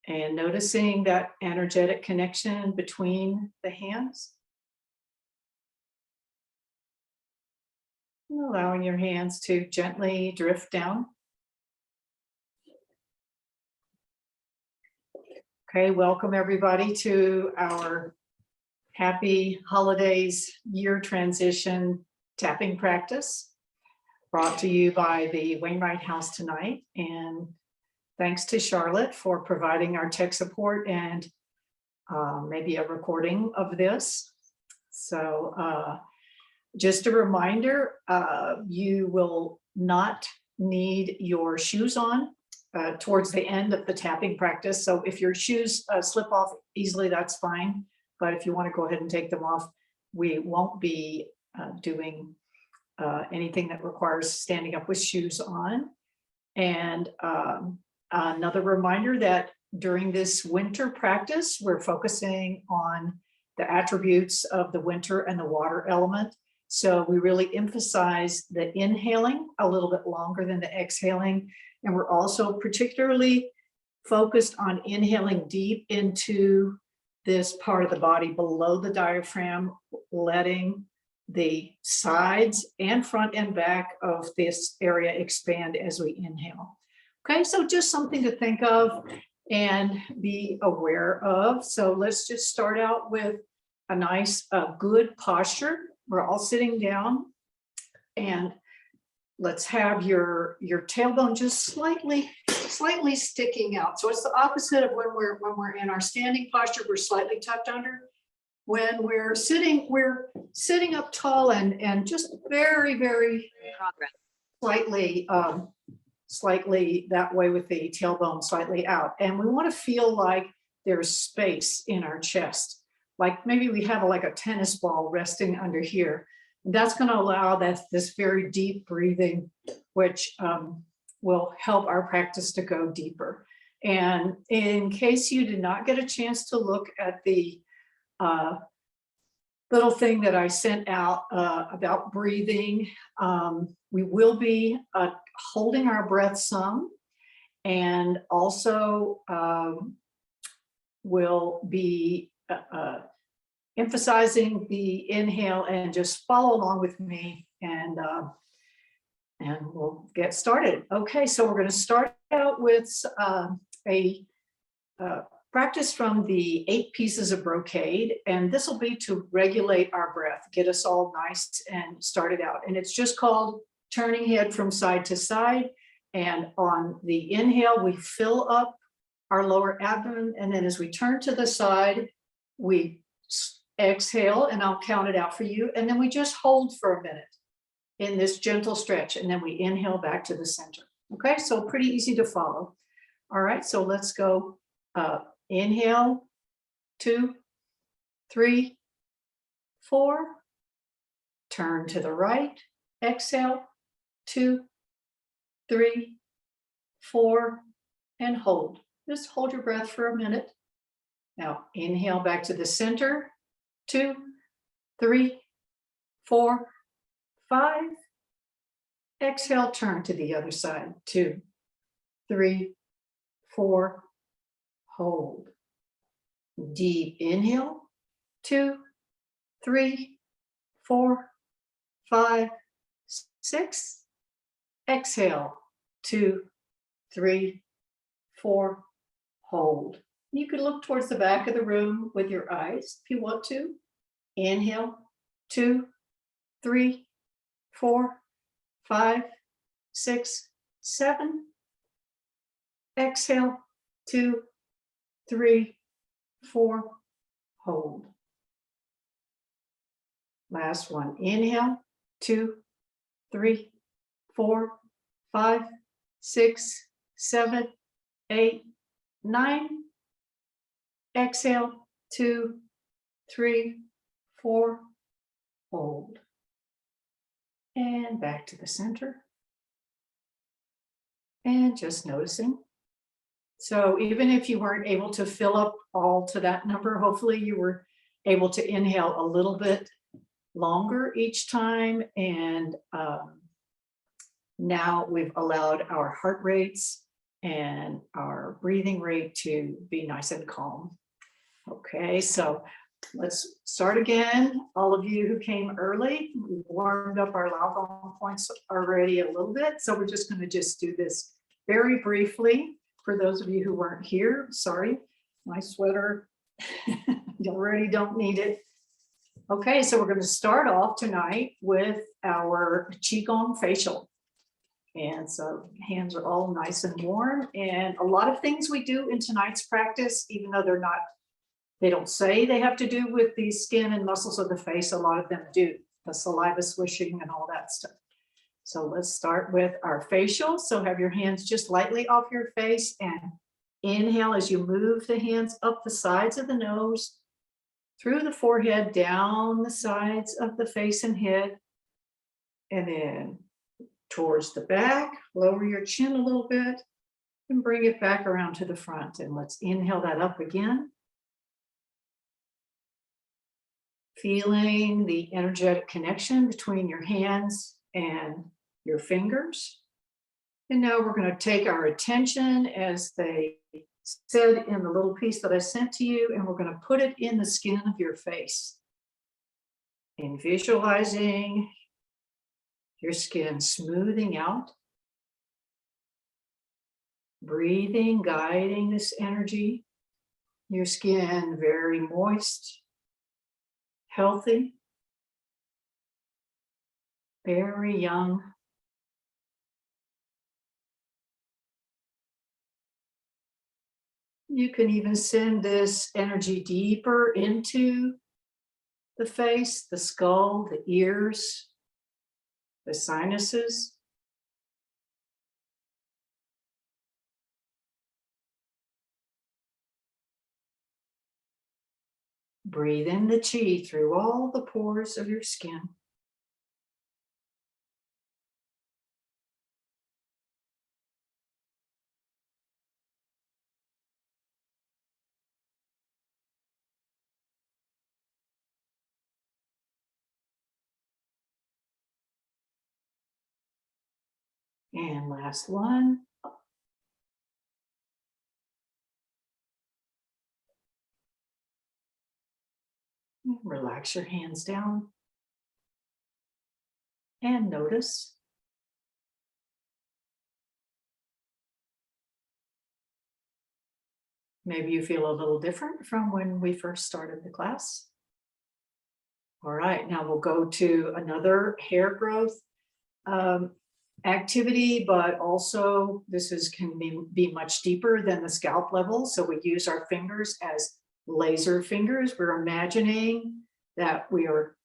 And noticing that energetic connection between the hands. And allowing your hands to gently drift down. Okay, welcome everybody to our happy holidays year transition tapping practice, brought to you by the Wainwright House tonight. And thanks to Charlotte for providing our tech support and maybe a recording of this. So just a reminder, you will not need your shoes on towards the end of the tapping practice. So if your shoes slip off easily, that's fine. But if you want to go ahead and take them off, we won't be doing anything that requires standing up with shoes on. And another reminder that during this winter practice, we're focusing on the attributes of the winter and the water element. So we really emphasize the inhaling a little bit longer than the exhaling. And we're also particularly focused on inhaling deep into this part of the body below the diaphragm, letting the sides and front and back of this area expand as we inhale. Okay, so just something to think of and be aware of. So let's just start out with a nice, good posture. We're all sitting down, and let's have your tailbone just slightly sticking out. So it's the opposite of when we're in our standing posture. We're slightly tucked under. When we're sitting up tall and just very slightly that way with the tailbone slightly out. And we want to feel like there's space in our chest. Like maybe we have like a tennis ball resting under here. And that's going to allow this very deep breathing, which will help our practice to go deeper. And in case you did not get a chance to look at the little thing that I sent out about breathing, we will be holding our breath some, and also will be emphasizing the inhale, and just follow along with me, and we'll get started. Okay, so we're going to start out with a practice from the 8 Pieces of Brocade, and this will be to regulate our breath, get us all nice and started out. And it's just called turning head from side to side. And on the inhale, we fill up our lower abdomen, and then as we turn to the side, we exhale, and I'll count it out for you, and then we just hold for a minute in this gentle stretch, and then we inhale back to the center. Okay, so pretty easy to follow. All right, so let's go. Inhale, 2, 3, 4. Turn to the right. Exhale, 2, 3, 4, and hold. Just hold your breath for a minute. Now inhale back to the center. 2, 3, 4, 5. Exhale, turn to the other side. 2, 3, 4. Hold. Deep inhale. 2, 3, 4, 5, 6. Exhale. 2, 3, 4. Hold. You can look towards the back of the room with your eyes if you want to. Inhale. 2, 3, 4, 5, 6, 7. Exhale. 2, 3, 4. Hold. Last one. Inhale. 2, 3, 4, 5, 6, 7, 8, 9. Exhale. 2, 3, 4. Hold. And back to the center. And just noticing. So even if you weren't able to fill up all to that number, hopefully you were able to inhale a little bit longer each time. And now we've allowed our heart rates and our breathing rate to be nice and calm. Okay, so let's start again. All of you who came early, we warmed up our Qigong points already a little bit. So we're just going to just do this very briefly. For those of you who weren't here, sorry, my sweater, you already don't need it. Okay, so we're going to start off tonight with our Qigong Facial. And so hands are all nice and warm. And a lot of things we do in tonight's practice, even though they don't say they have to do with the skin and muscles of the face, a lot of them do, the saliva swishing and all that stuff. So let's start with our facial. So have your hands just lightly off your face and inhale as you move the hands up the sides of the nose, through the forehead, down the sides of the face and head, and then towards the back, lower your chin a little bit and bring it back around to the front. And let's inhale that up again. Feeling the energetic connection between your hands and your fingers. And now we're going to take our attention, as they said in the little piece that I sent to you, and we're going to put it in the skin of your face. And visualizing your skin smoothing out, breathing, guiding this energy. Your skin very moist, healthy, very young. You can even send this energy deeper into the face, the skull, the ears, the sinuses. Breathe in the chi through all the pores of your skin. And last one. Relax your hands down and notice. Maybe you feel a little different from when we first started the class. All right, now we'll go to another hair growth activity, but also this can be much deeper than the scalp level. So we use our fingers as laser fingers. We're imagining that we are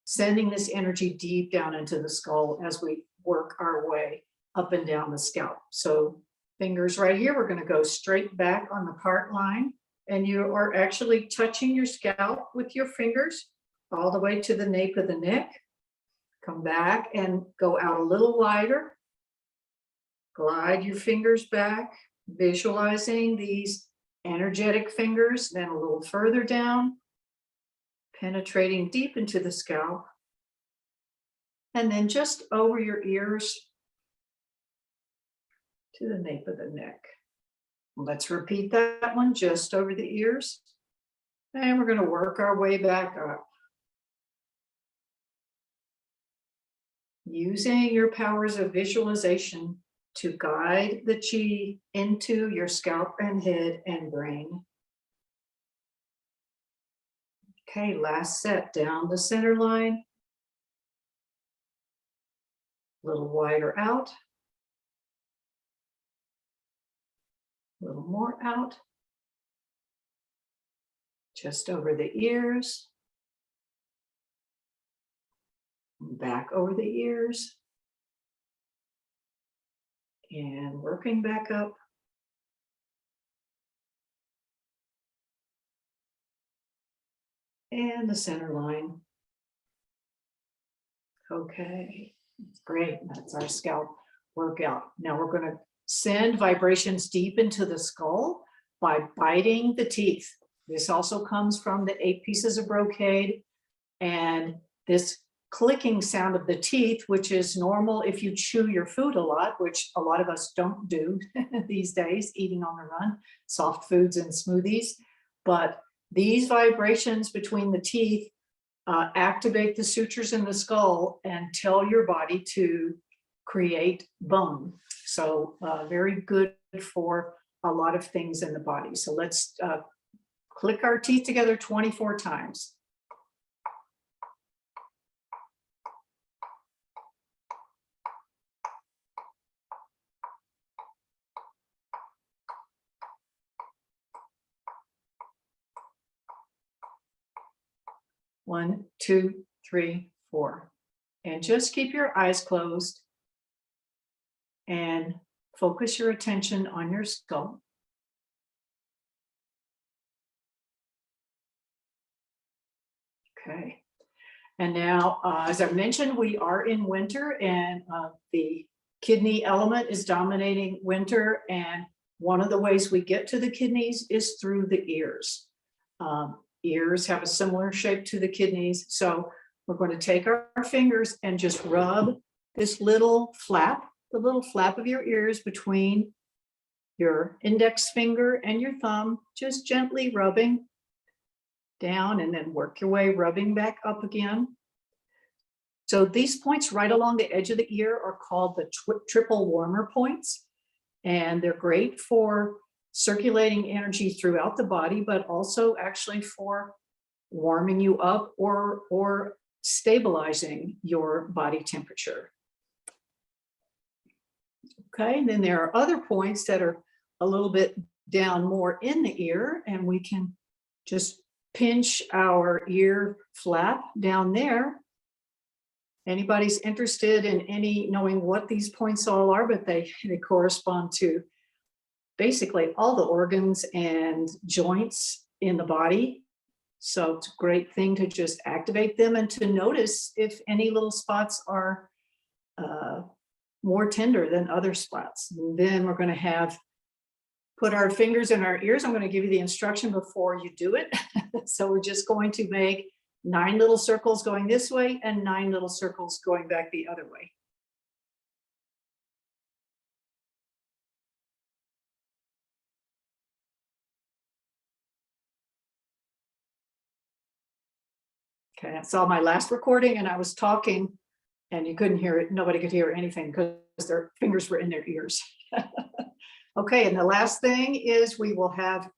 sending this energy deep down into the skull as we work our way up and down the scalp. So fingers right here, we're going to go straight back on the part line, and you are actually touching your scalp with your fingers all the way to the nape of the neck. Come back and go out a little wider. Glide your fingers back, visualizing these energetic fingers, then a little further down, penetrating deep into the scalp, and then just over your ears to the nape of the neck. Let's repeat that one, just over the ears. And we're going to work our way back up. Using your powers of visualization to guide the chi into your scalp and head and brain. Okay, last set, down the center line. A little wider out. A little more out. Just over the ears. Back over the ears. And working back up. And the center line. Okay, great. That's our scalp workout. Now we're going to send vibrations deep into the skull by biting the teeth. This also comes from the 8 Pieces of Brocade. And this clicking sound of the teeth, which is normal if you chew your food a lot, which a lot of us don't do these days, eating on the run, soft foods and smoothies. But these vibrations between the teeth activate the sutures in the skull and tell your body to create bone. So very good for a lot of things in the body. So let's click our teeth together 24 times. One, two, three, four. And just keep your eyes closed and focus your attention on your skull. Okay. And now, as I mentioned, we are in winter, and the kidney element is dominating winter. And one of the ways we get to the kidneys is through the ears. Ears have a similar shape to the kidneys. So we're going to take our fingers and just rub this little flap, the little flap of your ears between your index finger and your thumb, just gently rubbing down, and then work your way rubbing back up again. So these points right along the edge of the ear are called the triple warmer points, and they're great for circulating energy throughout the body, but also actually for warming you up or stabilizing your body temperature. Okay, and then there are other points that are a little bit down more in the ear, and we can just pinch our ear flap down there. Anybody's interested in knowing what these points all are, but they correspond to basically all the organs and joints in the body. So it's a great thing to just activate them and to notice if any little spots are more tender than other spots. And then we're going to put our fingers in our ears. I'm going to give you the instruction before you do it. So we're just going to make 9 little circles going this way and 9 little circles going back the other way. Okay, I saw my last recording and I was talking and you couldn't hear it. Nobody could hear anything because their fingers were in their ears. Okay, and the last thing is we will have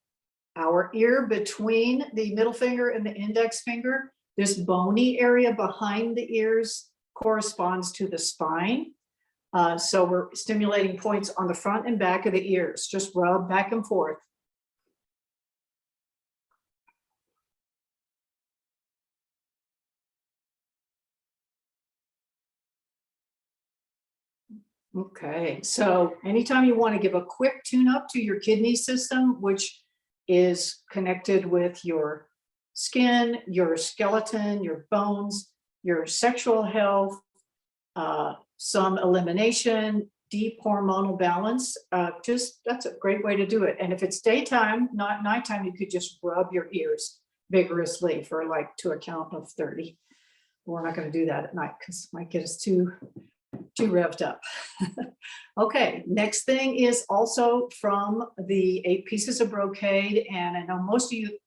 our ear between the middle finger and the index finger. This bony area behind the ears corresponds to the spine. So we're stimulating points on the front and back of the ears. Just rub back and forth. Okay, so anytime you want to give a quick tune-up to your kidney system, which is connected with your skin, your skeleton, your bones, your sexual health, some elimination, deep hormonal balance, that's a great way to do it. And if it's daytime, not nighttime, you could just rub your ears vigorously for like to a count of 30. We're not going to do that at night because it might get us too revved up. Okay, next thing is also from the 8 Pieces of Brocade, and I know most of you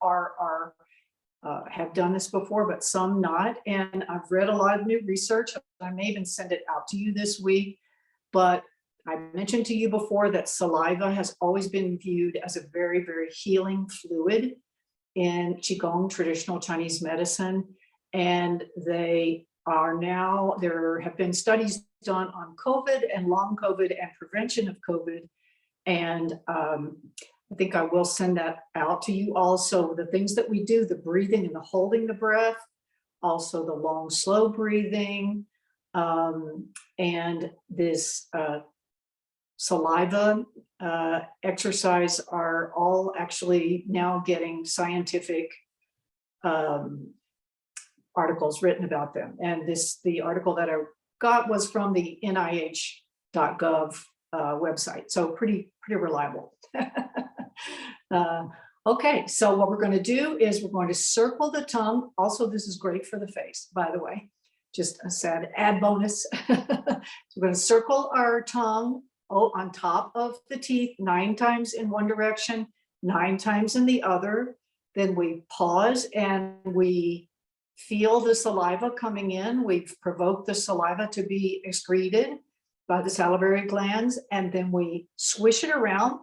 have done this before, but some not. And I've read a lot of new research. I may even send it out to you this week. But I mentioned to you before that saliva has always been viewed as a very, very healing fluid in Qigong, traditional Chinese medicine. And there have been studies done on COVID and long COVID and prevention of COVID. And I think I will send that out to you also. The things that we do, the breathing and the holding the breath, also the long, slow breathing, and this saliva exercise are all actually now getting scientific articles written about them. And the article that I got was from the NIH.gov website. So pretty reliable. Okay, so what we're going to do is we're going to circle the tongue. Also, this is great for the face, by the way. Just a sad add bonus. So we're going to circle our tongue on top of the teeth 9 times in one direction, 9 times in the other. Then we pause and we feel the saliva coming in. We've provoked the saliva to be excreted by the salivary glands, and then we swish it around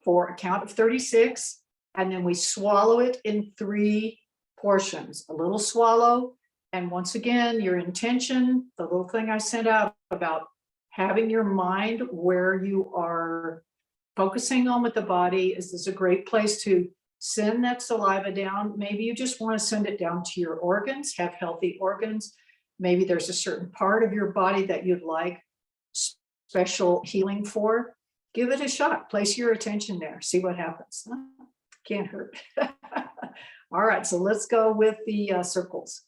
for a count of 36, and then we swallow it in 3 portions. A little swallow, and once again, your intention, the little thing I sent out about having your mind where you are focusing on with the body is this a great place to send that saliva down. Maybe you just want to send it down to your organs, have healthy organs. Maybe there's a certain part of your body that you'd like special healing for. Give it a shot. Place your attention there. See what happens. Can't hurt. All right, so let's go with the circles.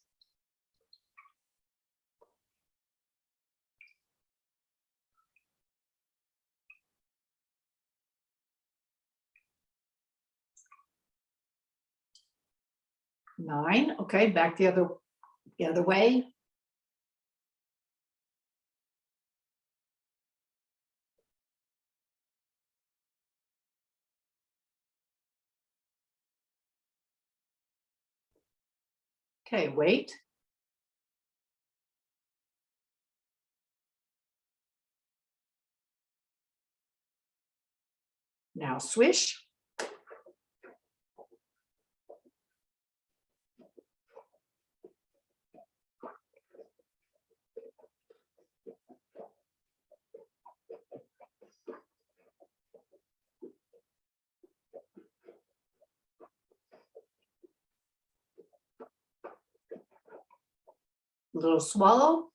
Nine. Okay, back the other way. Okay, wait. Now swish. Little swallow.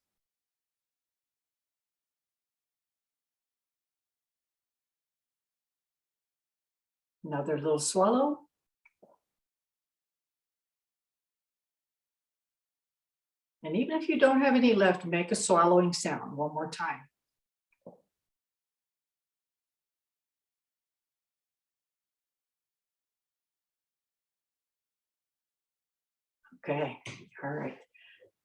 Another little swallow. And even if you don't have any left, make a swallowing sound one more time. Okay, all right.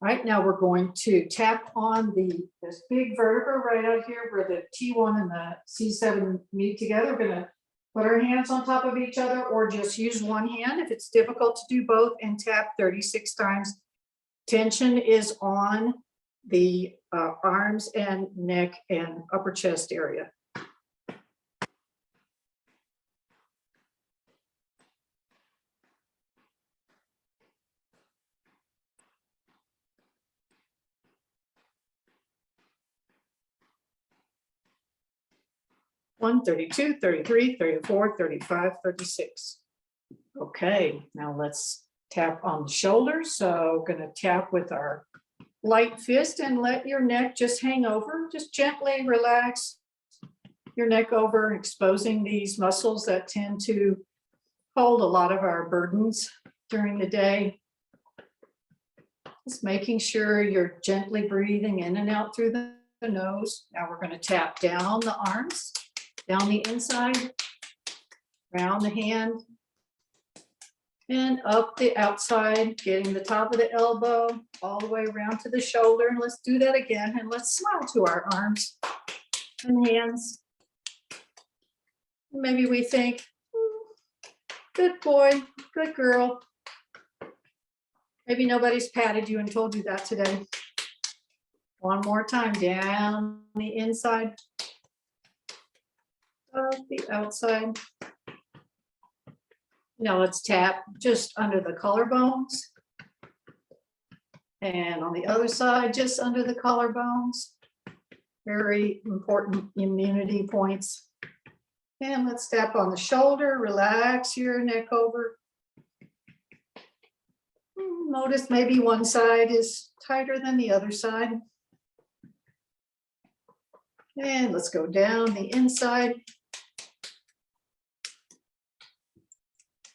All right, now we're going to tap on this big vertebra right out here where the T1 and the C7 meet together. We're gonna put our hands on top of each other or just use one hand if it's difficult to do both, and tap 36 times. Tension is on the arms and neck and upper chest area. One, 32, 33, 34, 35, 36. Okay, now let's tap on the shoulders. So going to tap with our light fist and let your neck just hang over. Just gently relax your neck over, exposing these muscles that tend to hold a lot of our burdens during the day. Just making sure you're gently breathing in and out through the nose. Now we're going to tap down the arms, down the inside, around the hand, and up the outside, getting the top of the elbow all the way around to the shoulder. And let's do that again. And let's smile to our arms and hands. Maybe we think, good boy, good girl. Maybe nobody's patted you and told you that today. One more time, down the inside, up the outside. Now let's tap just under the collarbones. And on the other side, just under the collarbones. Very important immunity points. And let's tap on the shoulder, relax your neck over. Notice maybe one side is tighter than the other side. And let's go down the inside,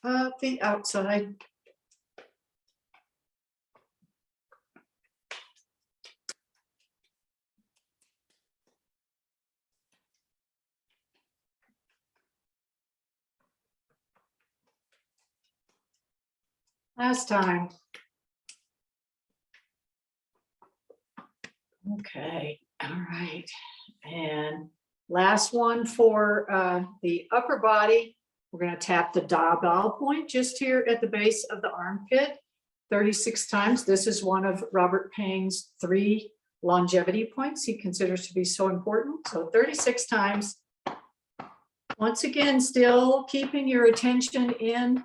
up the outside. Last time. Okay, all right. And last one for the upper body. We're going to tap the Koa point just here at the base of the armpit 36 times. This is one of Robert Payne's 3 longevity points he considers to be so important. So 36 times. Once again, still keeping your attention in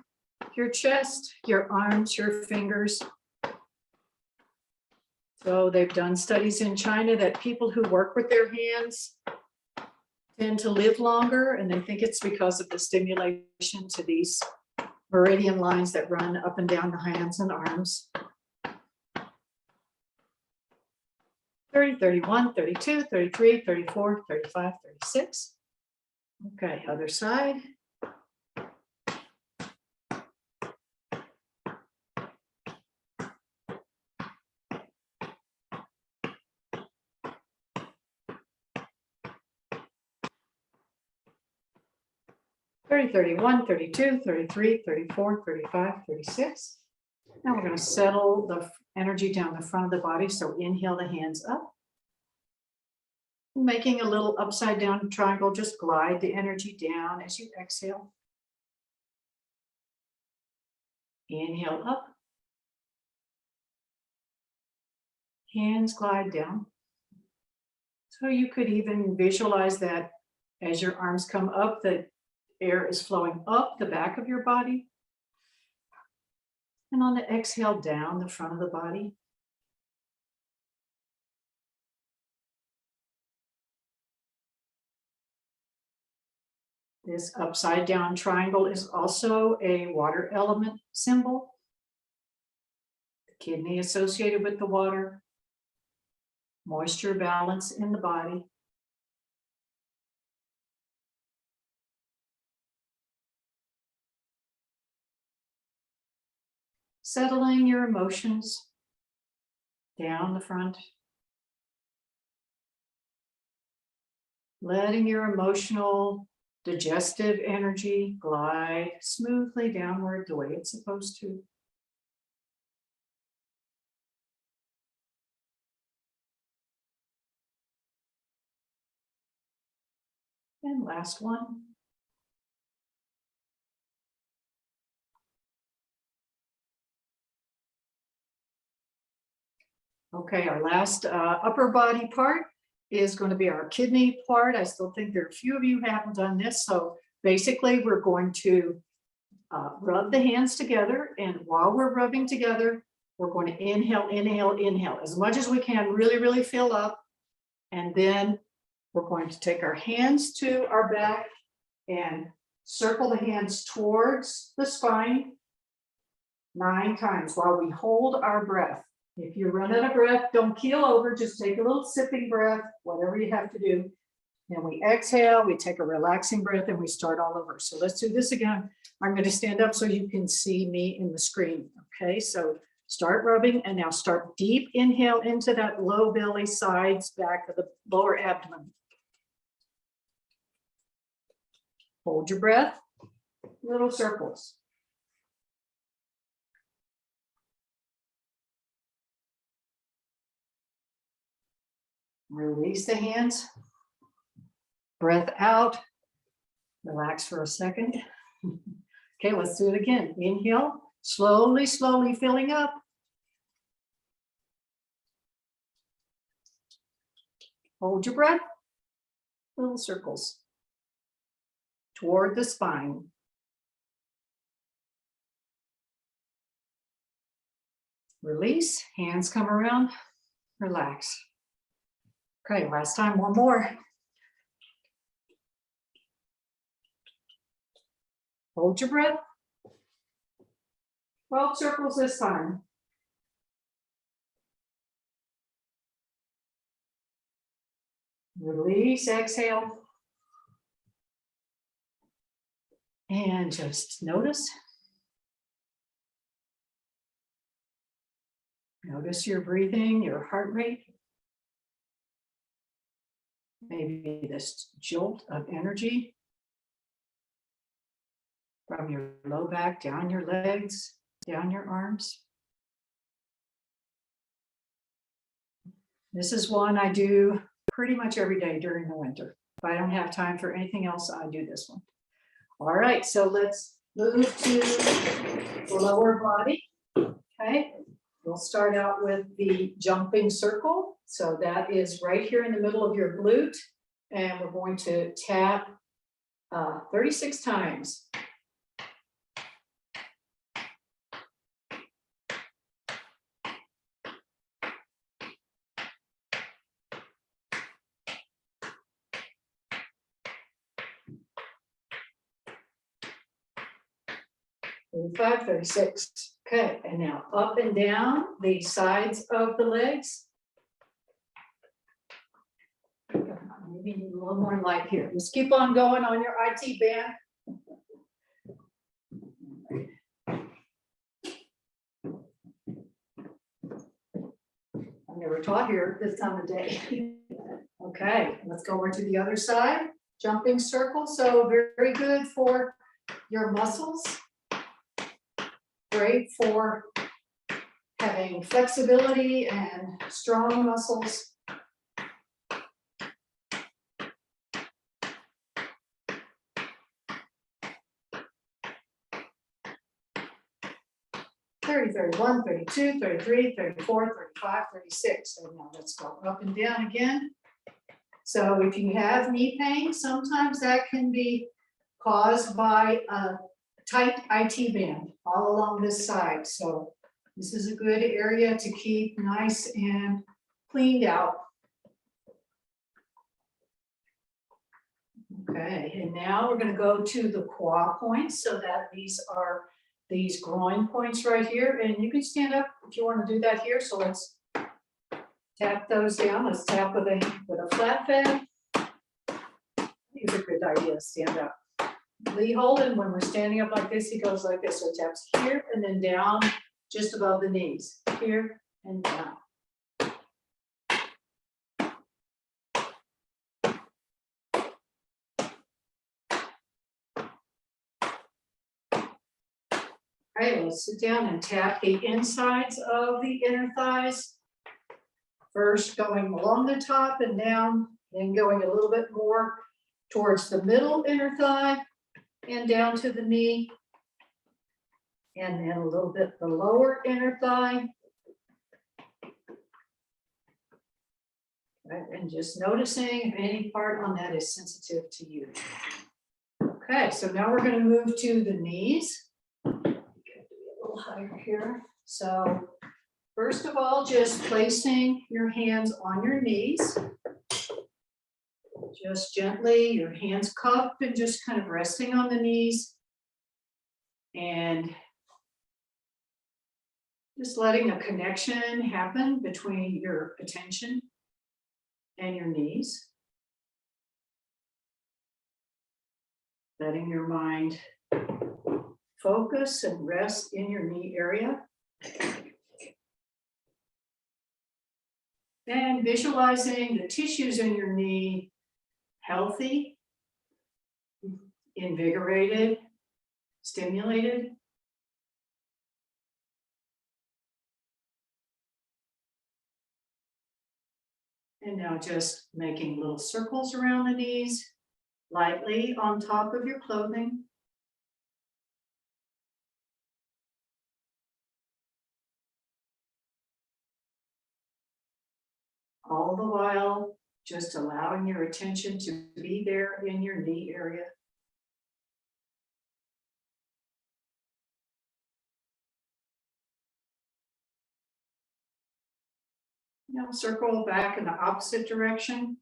your chest, your arms, your fingers. So they've done studies in China that people who work with their hands tend to live longer, and they think it's because of the stimulation to these meridian lines that run up and down the hands and arms. 30, 31, 32, 33, 34, 35, 36. Okay, other side. Thirty, 31, 32, 33, 34, 35, 36. Now we're going to settle the energy down the front of the body. So inhale the hands up. Making a little upside down triangle, just glide the energy down as you exhale. Inhale up. Hands glide down. So you could even visualize that as your arms come up, the air is flowing up the back of your body. And on the exhale, down the front of the body. This upside down triangle is also a water element symbol. The kidney associated with the water, moisture balance in the body. Settling your emotions down the front. Letting your emotional digestive energy glide smoothly downward the way it's supposed to. And last one. Okay, our last upper body part is going to be our kidney part. I still think there are a few of you who haven't done this. So basically, we're going to rub the hands together. And while we're rubbing together, we're going to inhale, inhale, inhale as much as we can, really, really fill up. And then we're going to take our hands to our back and circle the hands towards the spine 9 times while we hold our breath. If you run out of breath, don't keel over, just take a little sipping breath, whatever you have to do. Then we exhale, we take a relaxing breath, and we start all over. So let's do this again. I'm going to stand up so you can see me in the screen. Okay, so start rubbing, and now start deep inhale into that low belly, sides, back of the lower abdomen. Hold your breath, little circles. Release the hands. Breath out. Relax for a second. Okay, let's do it again. Inhale, slowly, slowly filling up. Hold your breath. Little circles toward the spine. Release, hands come around, relax. Okay, last time, one more. Hold your breath. 12 circles this time. Release, exhale. And just notice. Notice your breathing, your heart rate. Maybe this jolt of energy from your low back down your legs. down your arms. This is one I do pretty much every day during the winter. If I don't have time for anything else, I do this one. All right, so let's move to the lower body. Okay, we'll start out with the jumping circle. So that is right here in the middle of your glute. And we're going to tap 36 times. 35, 36. Okay, and now up and down the sides of the legs. Maybe need a little more light here. Just keep on going on your IT band. I've never taught here this time of day. Okay, let's go over to the other side. Jumping circle, so very good for your muscles. Great for having flexibility and strong muscles. 30, 31, 32, 33, 34, 35, 36. And now let's go up and down again. So if you have knee pain, sometimes that can be caused by a tight IT band all along this side. So this is a good area to keep nice and cleaned out. Okay, and now we're going to go to the Koa Points. So that these are these groin points right here. And you can stand up if you want to do that here. So let's tap those down. Let's tap with a flat bed. These are a good idea. Stand up. Lee Holden, when we're standing up like this, he goes like this. So taps here and then down just above the knees. Here and down. All right, let's sit down and tap the insides of the inner thighs. First going along the top and down, then going a little bit more towards the middle inner thigh and down to the knee. And then a little bit the lower inner thigh. Right, and just noticing if any part on that is sensitive to you. Okay, so now we're going to move to the knees. Higher here. So first of all, just placing your hands on your knees. Just gently, your hands cupped and just kind of resting on the knees. And just letting a connection happen between your attention and your knees. Letting your mind focus and rest in your knee area. And visualizing the tissues in your knee healthy, invigorated, stimulated. And now just making little circles around the knees, lightly on top of your clothing. All the while, just allowing your attention to be there in your knee area. Now circle back in the opposite direction.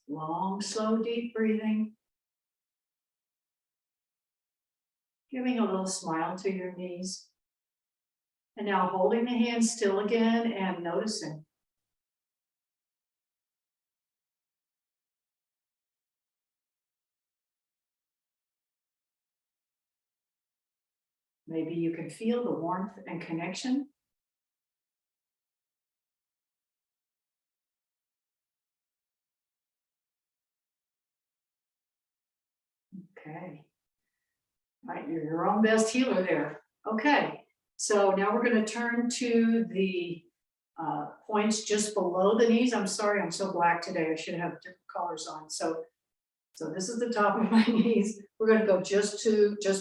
Long, slow, deep breathing. Giving a little smile to your knees. And now holding the hands still again and noticing. Maybe you can feel the warmth and connection Okay. Right, you're your own best healer there. Okay, so now we're going to turn to the points just below the knees. I'm sorry, I'm so black today. I should have different colors on. So this is the top of my knees. We're going to go just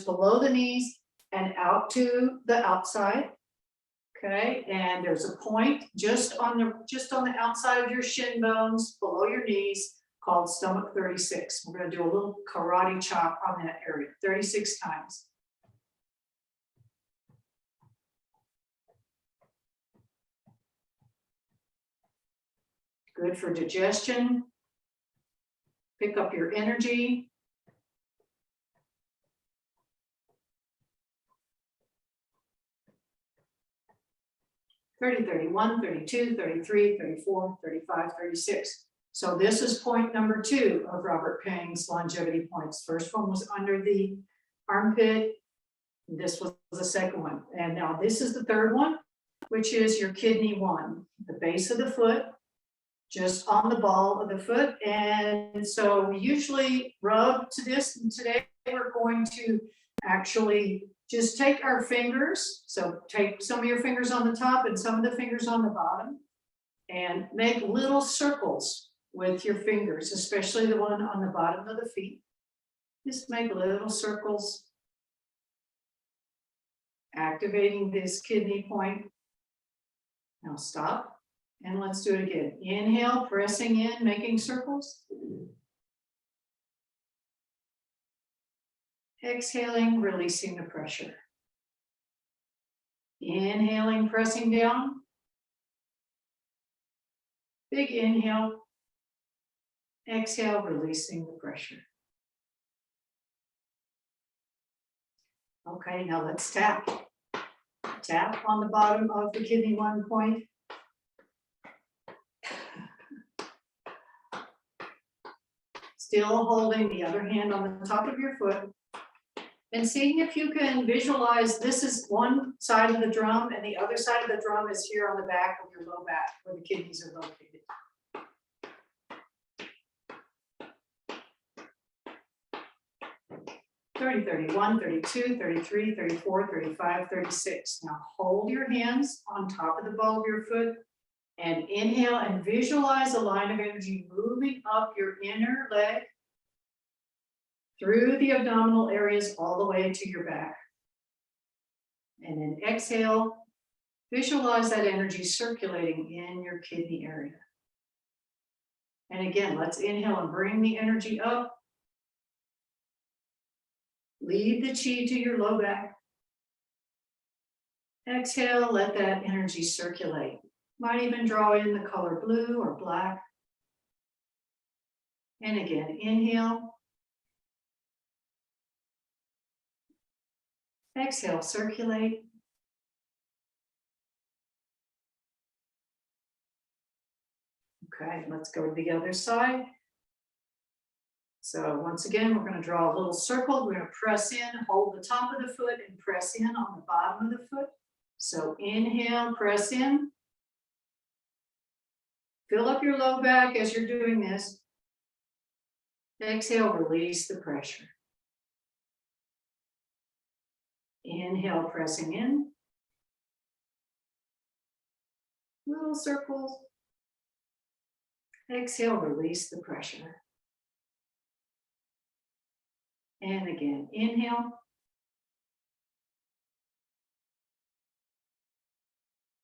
below the knees and out to the outside. Okay, and there's a point just on the outside of your shin bones, below your knees, called stomach 36. We're going to do a little karate chop on that area, 36 times. Good for digestion. Pick up your energy. (30, 31, 32, 33, 34, 35, 36). So this is point number 2 of Robert Pang's longevity points. First one was under the armpit. This was the second one. And now this is the third one, which is your kidney 1, the base of the foot, just on the ball of the foot. And so we usually rub to this, and today we're going to actually just take our fingers. So take some of your fingers on the top and some of the fingers on the bottom, and make little circles with your fingers, especially the one on the bottom of the feet. Just make little circles, activating this kidney point. Now stop, and let's do it again. Inhale, pressing in, making circles. Exhaling, releasing the pressure. Inhaling, pressing down. Big inhale. Exhale, releasing the pressure. Okay, now let's tap. Tap on the bottom of the kidney 1 point. Still holding the other hand on the top of your foot. And seeing if you can visualize this is one side of the drum and the other side of the drum is here on the back of your low back where the kidneys are located. (30, 31, 32, 33, 34, 35, 36). Now hold your hands on top of the ball of your foot and inhale and visualize a line of energy moving up your inner leg through the abdominal areas all the way to your back. And then exhale, visualize that energy circulating in your kidney area. And again, let's inhale and bring the energy up. Lead the chi to your low back. Exhale, let that energy circulate. Might even draw in the color blue or black. And again, inhale. Exhale, circulate. Okay, let's go to the other side. So once again, we're going to draw a little circle. We're going to press in, hold the top of the foot, and press in on the bottom of the foot. So inhale, press in. Fill up your low back as you're doing this. Exhale, release the pressure. Inhale, pressing in. Little circles. Exhale, release the pressure. And again, inhale.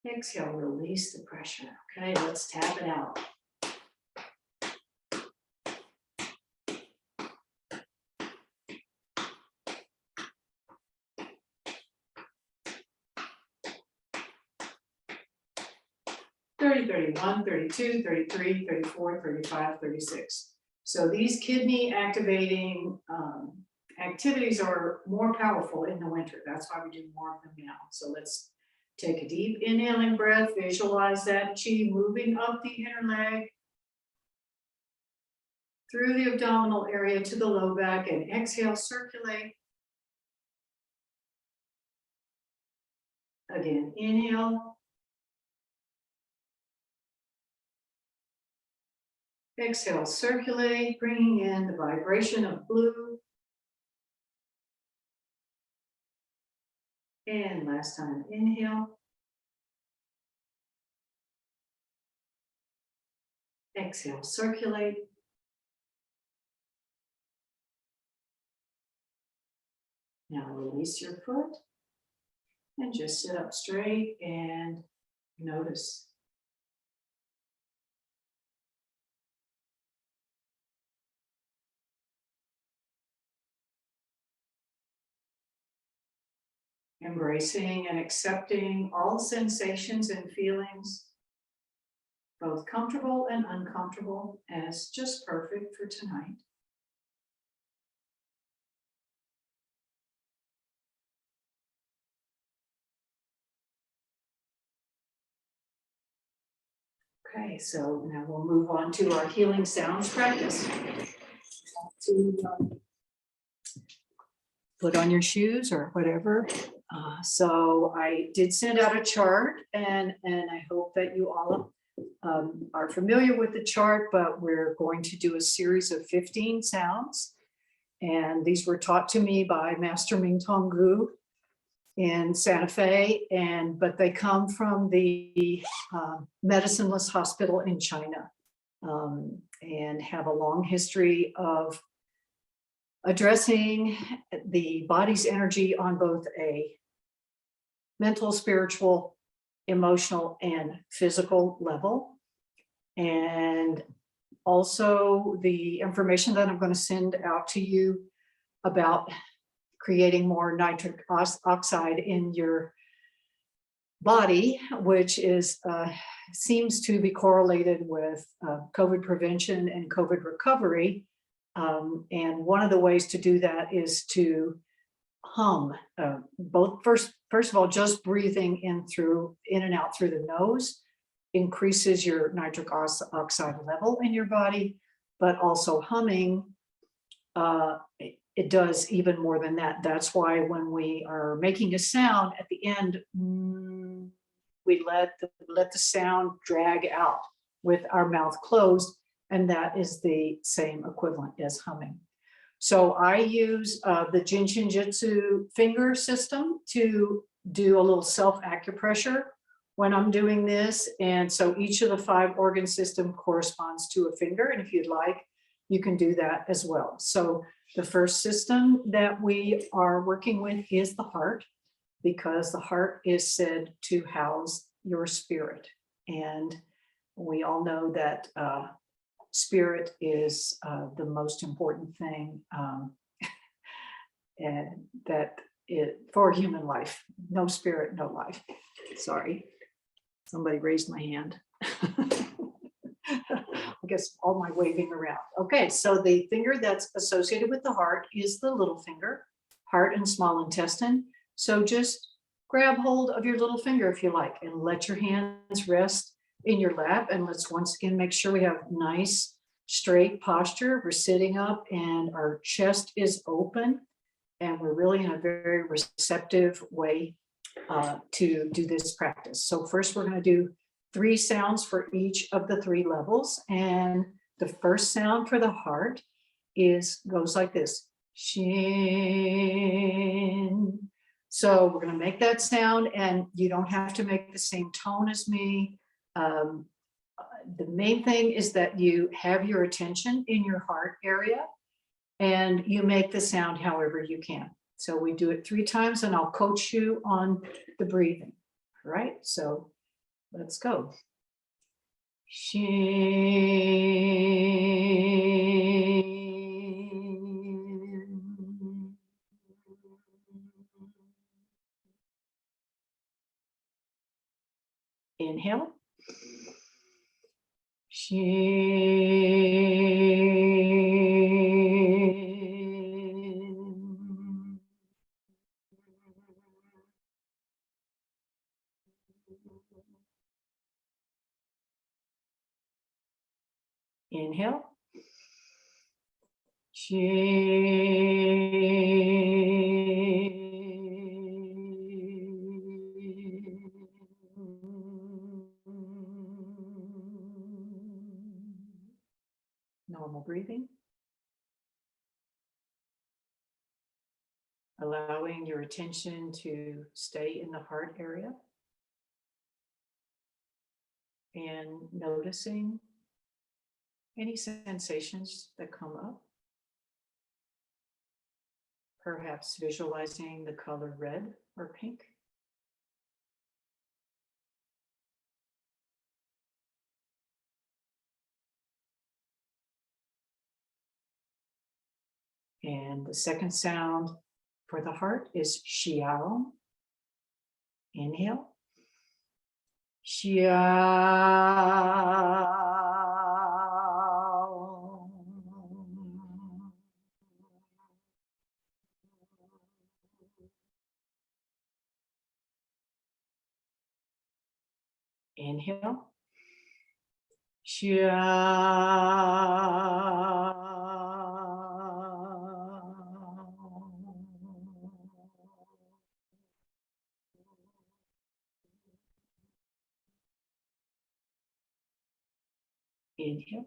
Exhale, release the pressure. Okay, let's tap it out. (30, 31, 32, 33, 34, 35, 36). So these kidney activating activities are more powerful in the winter. That's why we do more of them now. So let's take a deep inhaling breath. Visualize that chi moving up the inner leg through the abdominal area to the low back, and exhale, circulate. Again, inhale. Exhale, circulate, bringing in the vibration of blue. And last time, inhale. Exhale, circulate. Now release your foot and just sit up straight and notice. Embracing and accepting all sensations and feelings, both comfortable and uncomfortable, as just perfect for tonight. Okay, so now we'll move on to our healing sounds practice. Put on your shoes or whatever. So I did send out a chart, and I hope that you all are familiar with the chart, but we're going to do a series of 15 sounds. And these were taught to me by Master Ming Tong Gu in Santa Fe, but they come from the Medicineless Hospital in China, and have a long history of addressing the body's energy on both a mental, spiritual, emotional, and physical level. And also the information that I'm going to send out to you about creating more nitric oxide in your body, which is seems to be correlated with COVID prevention and COVID recovery. And one of the ways to do that is to hum, first of all, just breathing in and out through the nose increases your nitric oxide level in your body, but also humming, it does even more than that. That's why when we are making a sound at the end, we let the sound drag out with our mouth closed, and that is the same equivalent as humming. So I use the Jin Shin Jitsu finger system to do a little self-acupressure when I'm doing this. And so each of the 5 organ system corresponds to a finger. And if you'd like, you can do that as well. So the first system that we are working with is the heart, because the heart is said to house your spirit. And we all know that spirit is the most important thing and for human life. No spirit, no life. Sorry, somebody raised my hand. I guess all my waving around. Okay, so the finger that's associated with the heart is the little finger, heart and small intestine. So just grab hold of your little finger if you like, and let your hands rest in your lap. And let's once again make sure we have nice straight posture. We're sitting up and our chest is open, and we're really in a very receptive way to do this practice. So first we're going to do 3 sounds for each of the 3 levels. And the first sound for the heart goes like this. Shin. So we're going to make that sound, and you don't have to make the same tone as me. The main thing is that you have your attention in your heart area and you make the sound however you can. So we do it 3 times, and I'll coach you on the breathing. All right, so let's go. Shin. Inhale. Shin. Inhale. Normal breathing. allowing your attention to stay in the heart area and noticing any sensations that come up. Perhaps visualizing the color red or pink. And the second sound for the heart is xiao. Inhale. Xiao. Inhale. Inhale.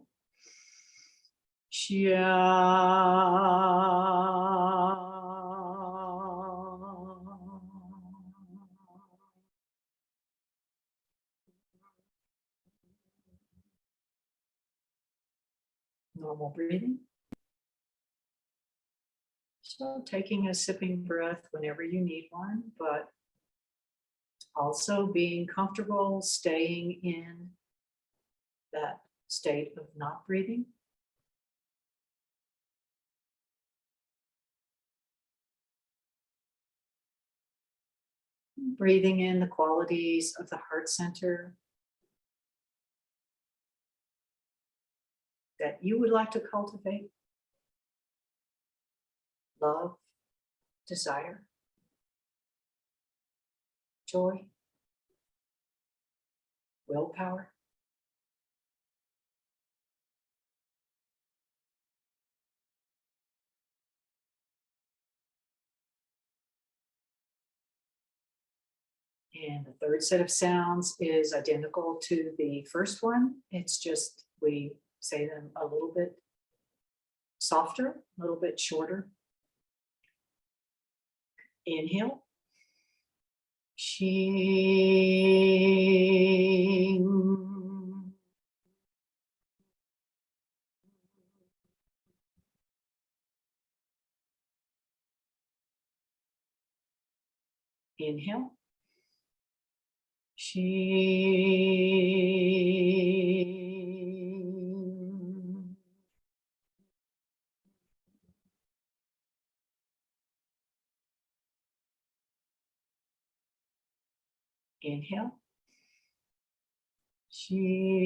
Normal breathing. So taking a sipping breath whenever you need one, but also being comfortable staying in that state of not breathing. Breathing in the qualities of the heart center that you would like to cultivate. Love, desire, joy, willpower. And the third set of sounds is identical to the first one. It's just we say them a little bit softer, a little bit shorter. Inhale. Shing. Inhale. Shing. Inhale. Shing.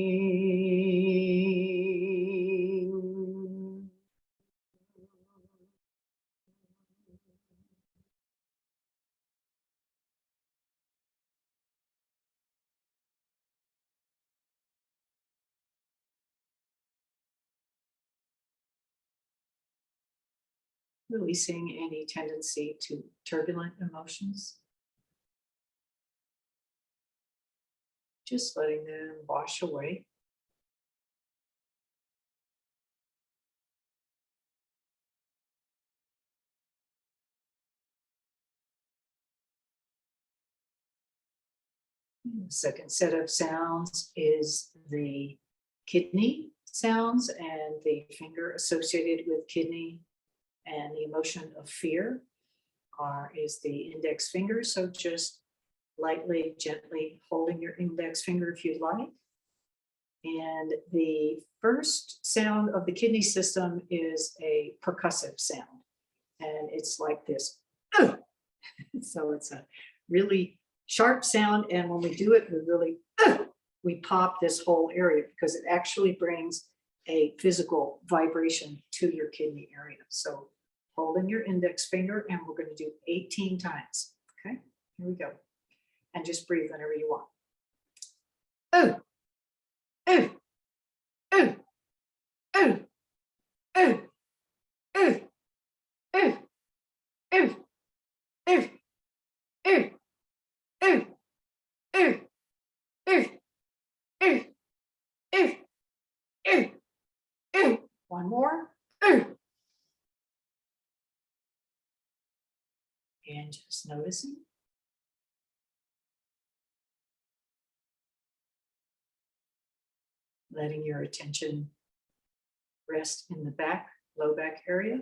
Releasing any tendency to turbulent emotions. Just letting them wash away. The second set of sounds is the kidney sounds, and the finger associated with kidney and the emotion of fear is the index finger. So just lightly, gently holding your index finger if you'd like. And the first sound of the kidney system is a percussive sound. And it's like this. So it's a really sharp sound. And when we do it, we pop this whole area because it actually brings a physical vibration to your kidney area. So holding your index finger, and we're going to do 18 times. Okay, here we go. And just breathe whenever you want. Ooh, ooh, ooh, ooh, ooh, ooh, ooh, ooh, ooh, ooh, ooh, ooh, ooh, ooh, ooh, ooh, ooh. One more. Ooh. And just noticing. Letting your attention rest in the back, low back area.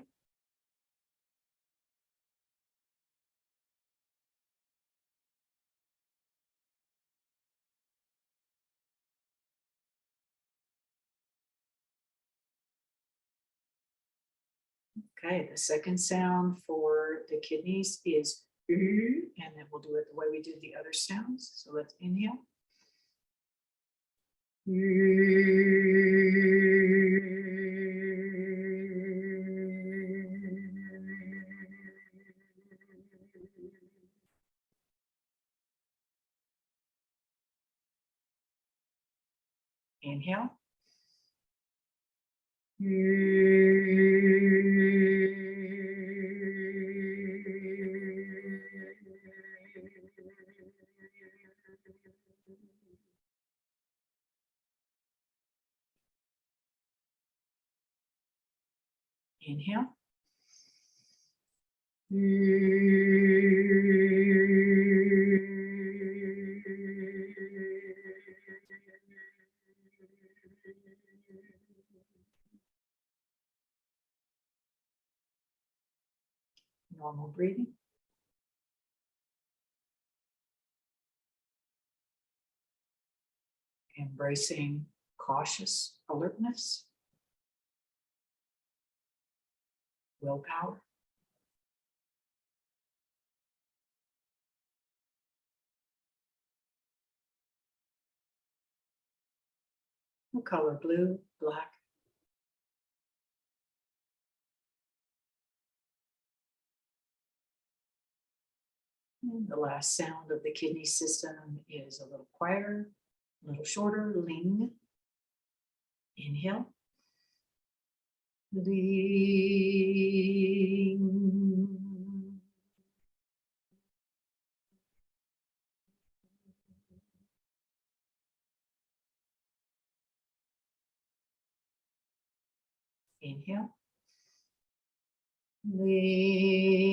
Okay, the second sound for the kidneys is and then we'll do it the way we do the other sounds. So let's inhale. Inhale. Inhale. Normal breathing. Embracing cautious alertness. Willpower. The color blue, black. And the last sound of the kidney system is a little quieter, a little shorter, ling. Inhale. Ling. Inhale. Ling.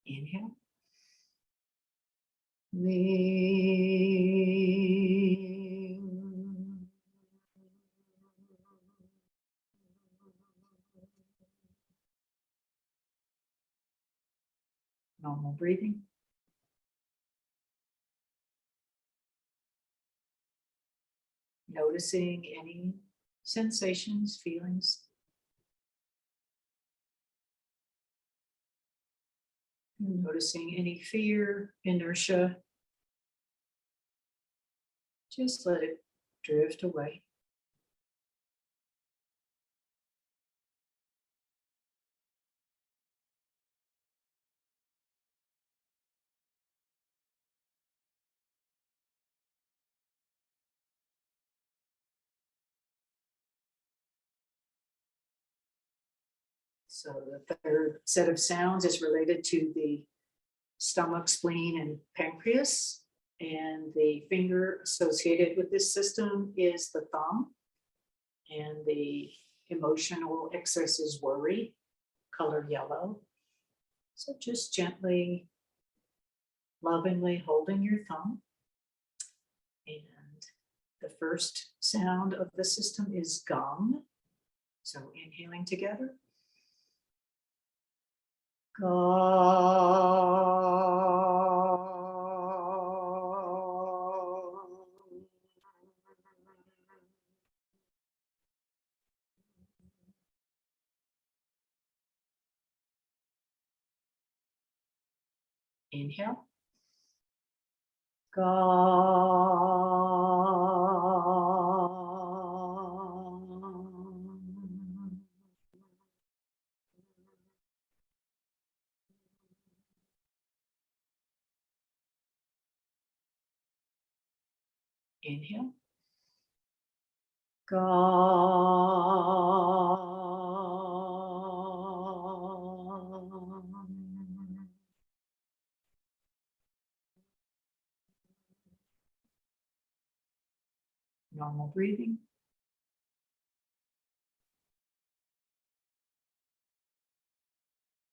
Inhale. Ling. Normal breathing. Noticing any sensations, feelings. Noticing any fear, inertia. Just let it drift away. So the third set of sounds is related to the stomach, spleen, and pancreas. And the finger associated with this system is the thumb. And the emotional excess is worry, color yellow. So just gently, lovingly holding your thumb. And the first sound of the system is gong. So inhaling together. Gong. Inhale. Gong. Inhale. Gong. Normal breathing.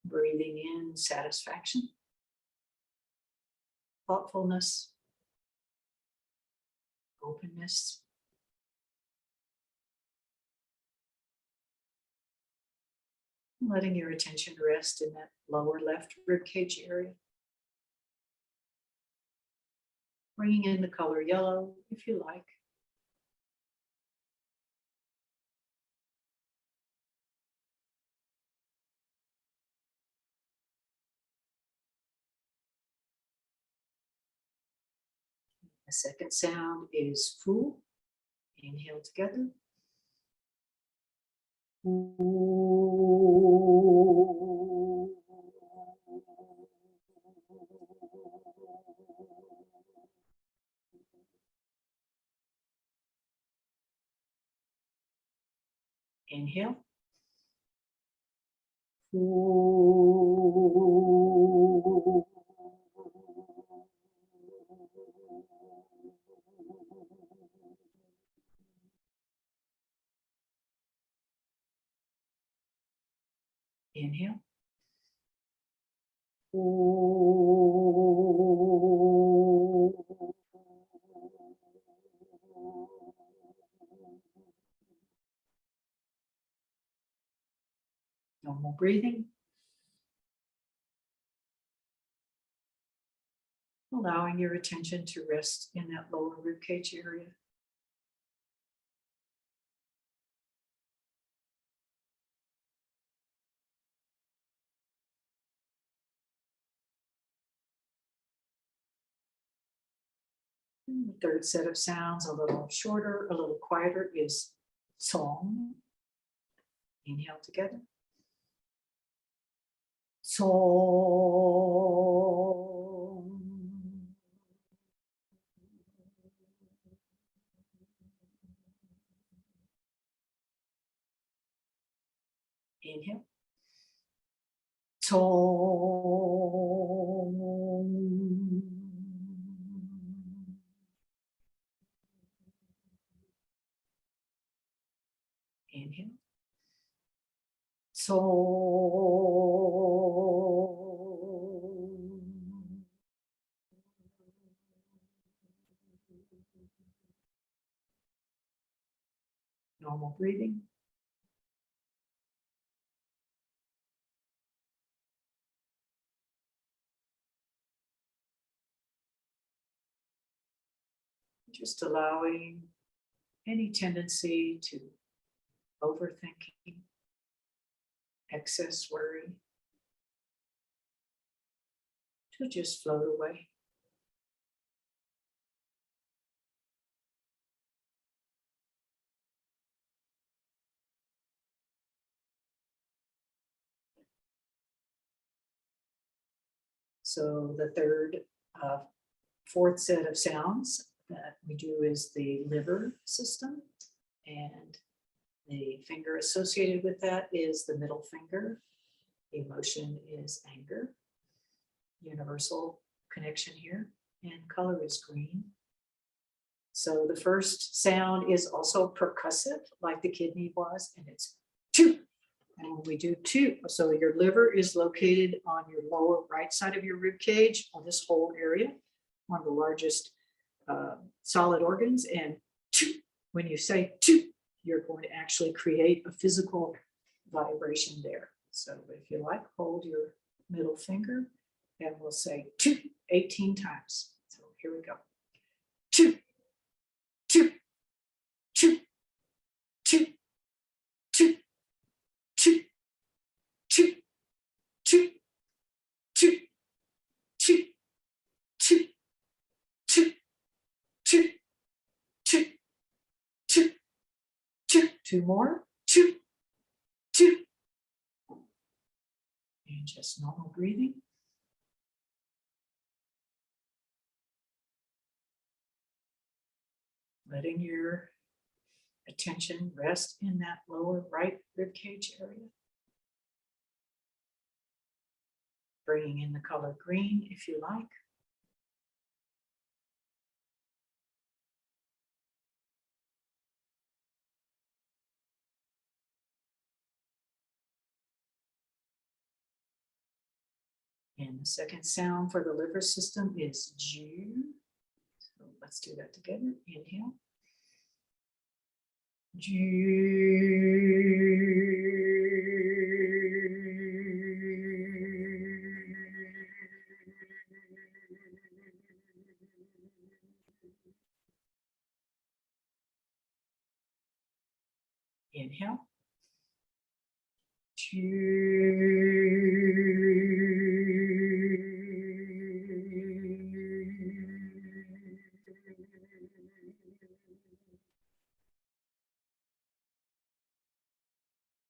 Breathing in satisfaction, thoughtfulness, openness. Letting your attention rest in that lower left ribcage area. Bringing in the color yellow, if you like. The second sound is fu. Inhale together. Inhale. Inhale. Normal breathing. Allowing your attention to rest in that lower ribcage area. And the third set of sounds, a little shorter, a little quieter, is song. Inhale together. Song. Inhale. Song. Inhale. Song. Normal breathing. Just allowing any tendency to overthinking, excess worry, to just float away. So the fourth set of sounds that we do is the liver system, and the finger associated with that is the middle finger. Emotion is anger. Universal connection here, and color is green. So the first sound is also percussive, like the kidney was, and it's two. And when we do two, so your liver is located on your lower right side of your rib cage, on this whole area, one of the largest solid organs. And two, when you say two, you're going to actually create a physical vibration there. So if you like, hold your middle finger and we'll say two 18 times. So here we go. Two, two, two, two, two, two, two, two, two, two, two, two, two, two, two, two, two more, two, two. And just normal breathing. Letting your attention rest in that lower right rib cage area. Bringing in the color green if you like. And the second sound for the liver system is Ju. So let's do that together. Inhale. Inhale.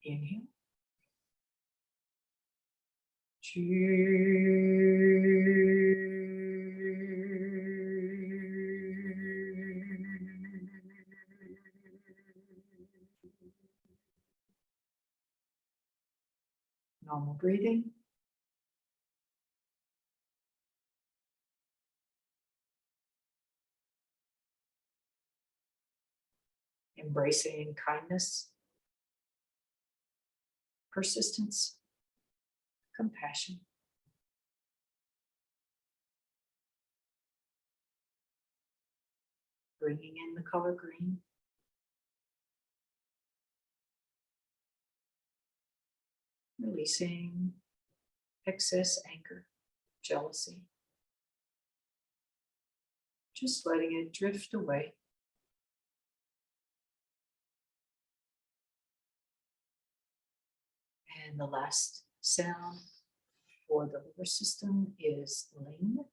Inhale. Normal breathing. Embracing kindness, persistence, compassion. Bringing in the color green. Releasing excess anger, jealousy. Just letting it drift away. And the last sound for the liver system is Ling,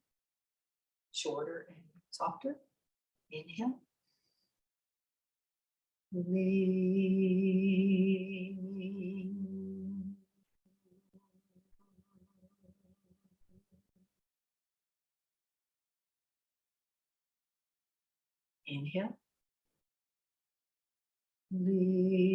shorter and softer. Inhale. Ling. Inhale. Ling.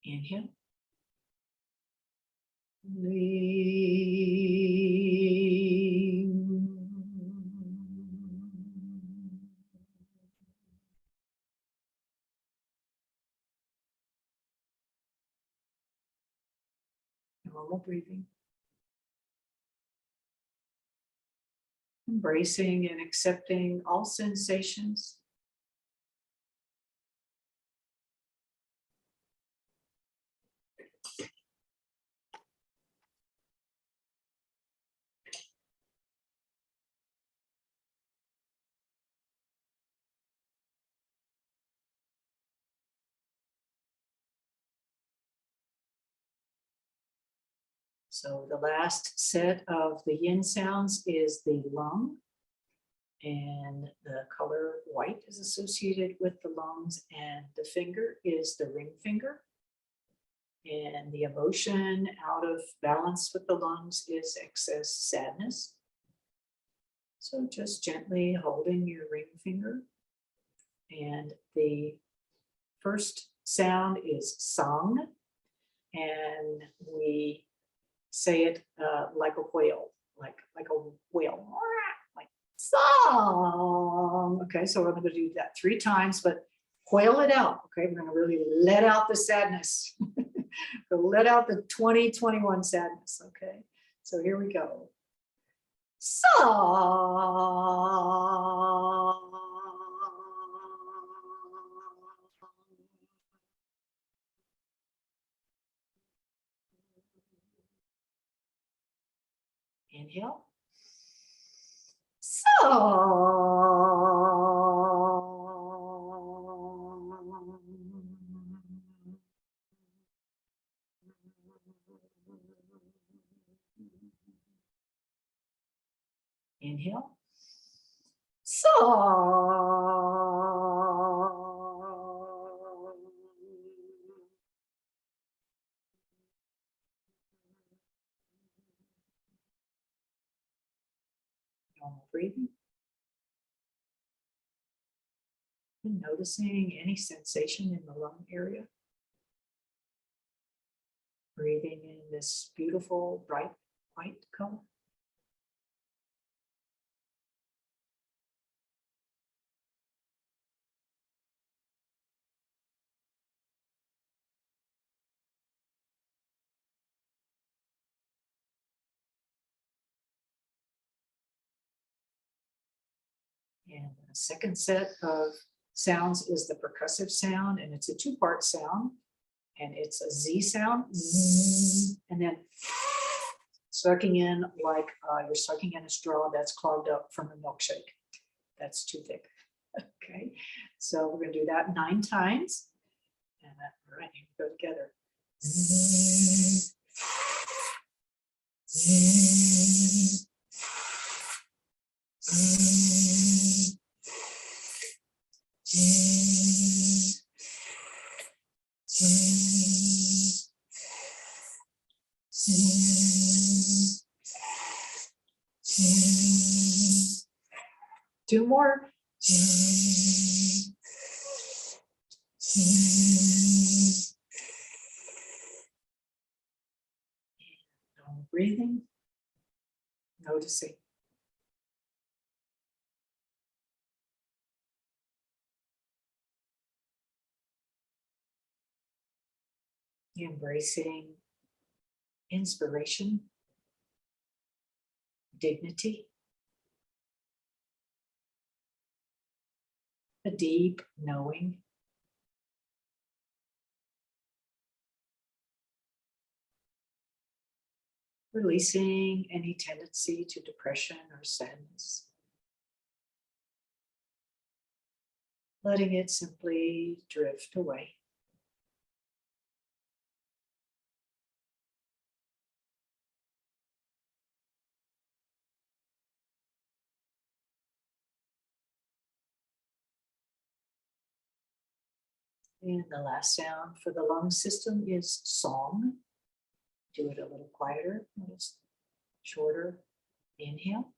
Inhale. Ling. Normal breathing. Embracing and accepting all sensations. So the last set of the yin sounds is the lung, and the color white is associated with the lungs, and the finger is the ring finger. And the emotion out of balance with the lungs is excess sadness. So just gently holding your ring finger. And the first sound is song, and we say it like a whale, like a whale, like song. Okay, so we're going to do that 3 times, but whale it out. Okay, we're going to really let out the sadness. Let out the 2021 sadness. Okay, so here we go. Song. Inhale. Inhale. Normal breathing. And noticing any sensation in the lung area. Breathing in this beautiful, bright white color. And the second set of sounds is the percussive sound, and it's a two-part sound. And it's a Z sound, zzz, and then sucking in like you're sucking in a straw that's clogged up from a milkshake. That's too thick. Okay, so we're going to do that 9 times. And all right, here we go together. Zzz, zzz, zzz, zzz, zzz, zzz, zzz. 2 more. Zzz, zzz. And breathing, noticing. Embracing inspiration, dignity, a deep knowing, releasing any tendency to depression or sadness, letting it simply drift away. And the last sound for the lung system is song. Do it a little quieter, a little shorter. Inhale.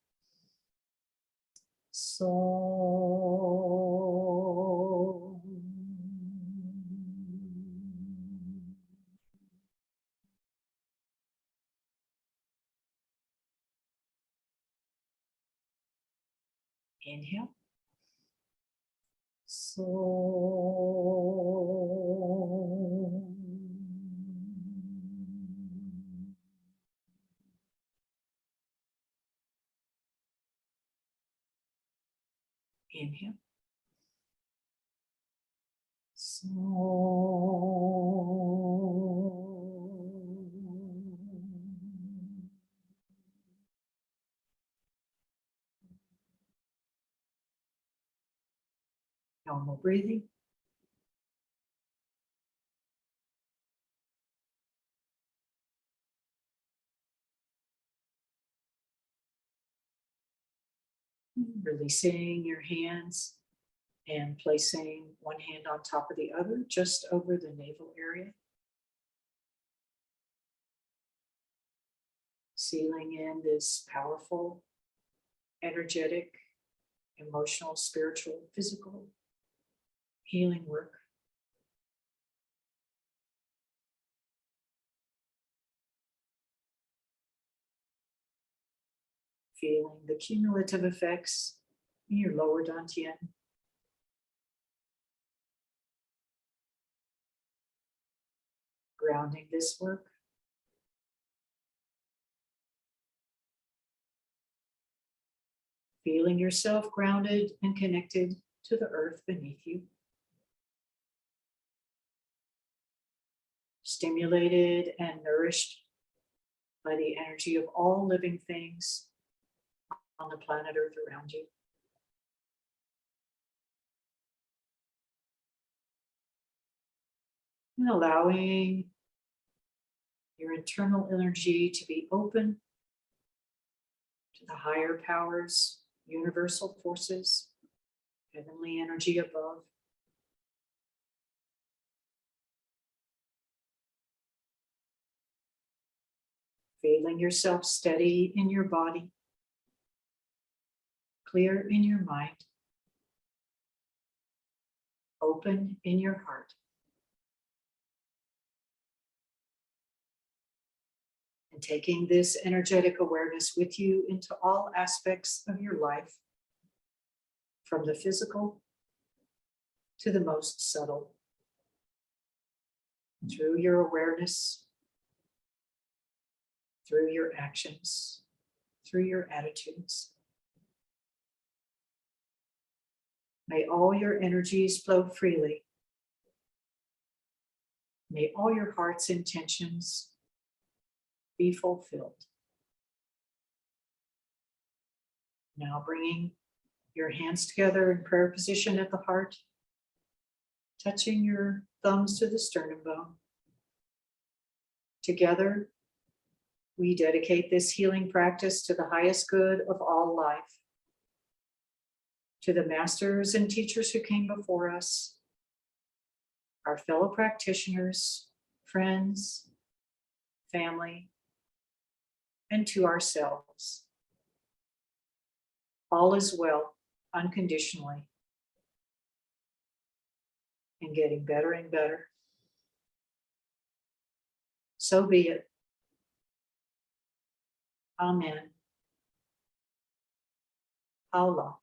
Song. Inhale. So inhale. So normal breathing. Releasing your hands and placing one hand on top of the other, just over the navel area. Sealing in this powerful, energetic, emotional, spiritual, physical healing work. Feeling the cumulative effects in your lower dantian. Grounding this work. Feeling yourself grounded and connected to the earth beneath you. Stimulated and nourished by the energy of all living things on the planet Earth around you. And allowing your internal energy to be open to the higher powers, universal forces, heavenly energy above. Feeling yourself steady in your body, clear in your mind, open in your heart. And taking this energetic awareness with you into all aspects of your life, from the physical to the most subtle. Through your awareness, through your actions, through your attitudes. May all your energies flow freely. May all your heart's intentions be fulfilled. Now bringing your hands together in prayer position at the heart, touching your thumbs to the sternum bone. Together, we dedicate this healing practice to the highest good of all life, to the masters and teachers who came before us, our fellow practitioners, friends, family, and to ourselves. All is well, unconditionally, and getting better and better. So be it. Amen. Allah.